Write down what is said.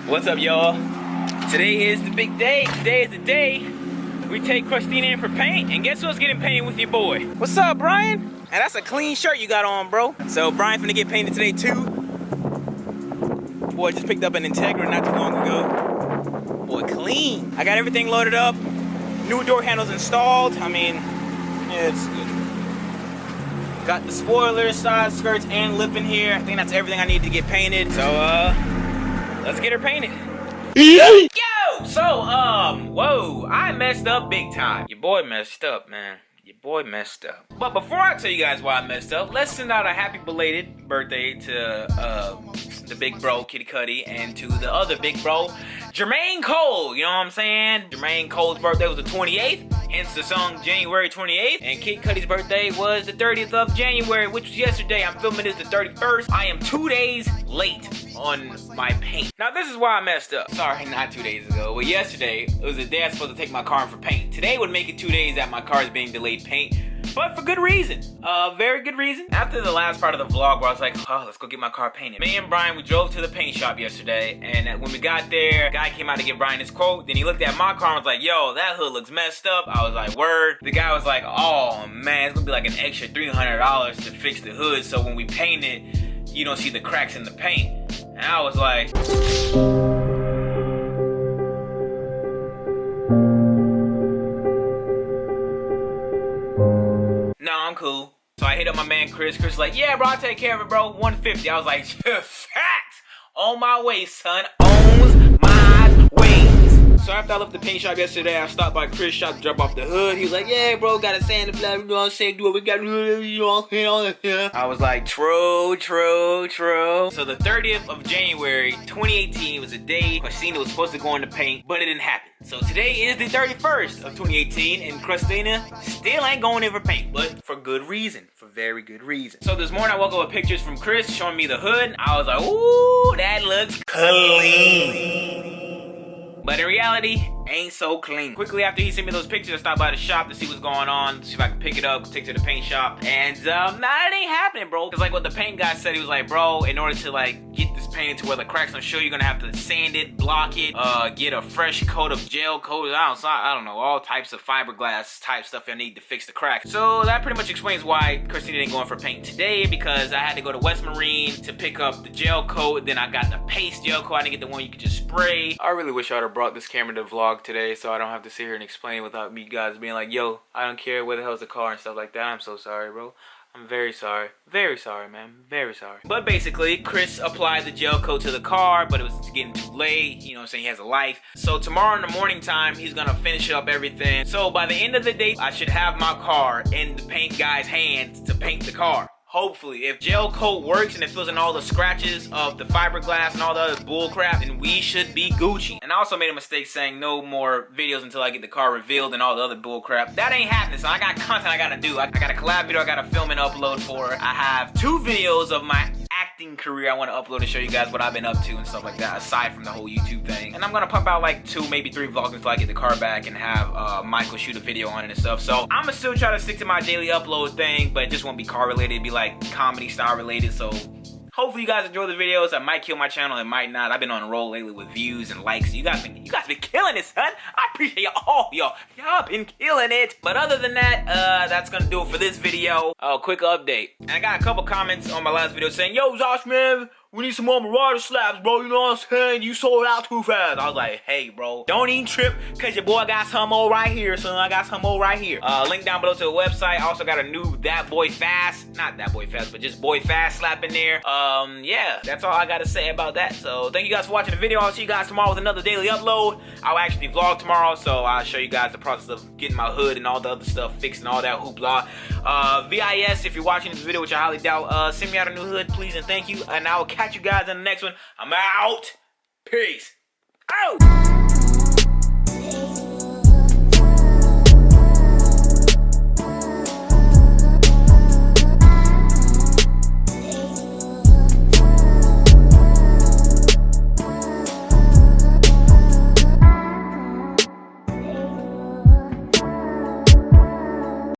What's up, y'all? Today is the big day. Today is the day we take Christina in for paint. And guess who's getting painted with your boy? What's up, Brian? And that's a clean shirt you got on, bro. So Brian finna get painted today too. Boy just picked up an Integra not too long ago. Boy, clean. I got everything loaded up. New door handles installed. I mean, yeah, it's good. Got the spoilers, side skirts, and lip in here. I think that's everything I need to get painted. So, let's get her painted. Yo! So, whoa, I messed up big time. Your boy messed up, man. Your boy messed up. But before I tell you guys why I messed up, let's send out a happy belated birthday to, the big bro, Kitty Cuddy, and to the other big bro, Jermaine Cole. You know what I'm saying? Jermaine Cole's birthday was the 28th, hence the song January 28th. And Kid Cudi's birthday was the 30th of January, which was yesterday. I'm filming this the 31st. I am 2 days late on my paint. Now this is why I messed up. Sorry, not 2 days ago. Well, yesterday, it was the day I was supposed to take my car in for paint. Today would make it 2 days that my car is being delayed paint. But for good reason. Very good reason. After the last part of the vlog where I was like, oh, let's go get my car painted. Me and Brian, we drove to the paint shop yesterday, and when we got there, a guy came out to give Brian his quote. Then he looked at my car and was like, yo, that hood looks messed up. I was like, word. The guy was like, oh man, it's gonna be like an extra $300 to fix the hood, so when we paint it, you don't see the cracks in the paint. And I was like, I'm cool. So I hit up my man Chris. Chris was like, yeah, bro, I'll take care of it, bro. $150. I was like, facts. On my way, son. Owns my ways. So after I left the paint shop yesterday, I stopped by Chris' shop to drop off the hood. He was like, yeah, bro, gotta sand the blood, you know what I'm saying? Do what we gotta do, you know what I'm saying? I was like, true. So the 30th of January, 2018 was a day Christina was supposed to go into paint, but it didn't happen. So today is the 31st of 2018, and Christina still ain't going in for paint, but for good reason, for very good reason. So this morning I woke up with pictures from Chris showing me the hood. I was like, ooh, that looks clean. But in reality, ain't so clean. Quickly after he sent me those pictures, I stopped by the shop to see what's going on, see if I can pick it up, take it to the paint shop. And nah, it ain't happening, bro. Cause like what the paint guy said, he was like, bro, in order to like get this painted to where the cracks don't show, you're gonna have to sand it, block it, get a fresh coat of gel coat. I don't know, all types of fiberglass type stuff I need to fix the cracks. So that pretty much explains why Christina didn't go in for paint today, because I had to go to West Marine to pick up the gel coat. Then I got the paste gel coat. I didn't get the one you could just spray. I really wish I would have brought this camera to vlog today, so I don't have to sit here and explain without me guys being like, yo, I don't care where the hell's the car and stuff like that. I'm so sorry, bro. I'm very sorry, man, very sorry. But basically, Chris applied the gel coat to the car, but it was getting too late. You know what I'm saying? He has a life. So tomorrow in the morning time, he's gonna finish up everything. So by the end of the day, I should have my car in the paint guy's hands to paint the car. Hopefully, if gel coat works and it fills in all the scratches of the fiberglass and all the other bull crap, then we should be Gucci. And I also made a mistake saying no more videos until I get the car revealed and all the other bull crap. That ain't happening, so I got content I gotta do. I got a collab video I gotta film and upload for. I have 2 videos of my acting career I want to upload and show you guys what I've been up to and stuff like that, aside from the whole YouTube thing. And I'm gonna pump out like 2, maybe 3 vlogs until I get the car back and have Michael shoot a video on it and stuff. So I'm gonna still try to stick to my daily upload thing, but it just won't be car related. It'd be like comedy style related. So hopefully you guys enjoy the videos. I might kill my channel, it might not. I've been on a roll lately with views and likes. You guys been killing it, son. I appreciate all y'all. Y'all been killing it. But other than that, that's gonna do it for this video. Quick update. And I got a couple comments on my last video saying, yo, Zosh, man, we need some more Marauder slabs, bro. You know what I'm saying? You sold out too fast. I was like, hey, bro, don't even trip, because your boy got some more right here, son. I got some more right here. Link down below to the website. I also got a new That Boy Fast. Not That Boy Fast, but just Boy Fast slap in there. Yeah, that's all I got to say about that. So thank you guys for watching the video. I'll see you guys tomorrow with another daily upload. I'll actually vlog tomorrow, so I'll show you guys the process of getting my hood and all the other stuff fixed and all that hoopla. VIS, if you're watching this video, which I highly doubt, send me out a new hood, please and thank you. And I will catch you guys in the next one. I'm out. Peace. Out.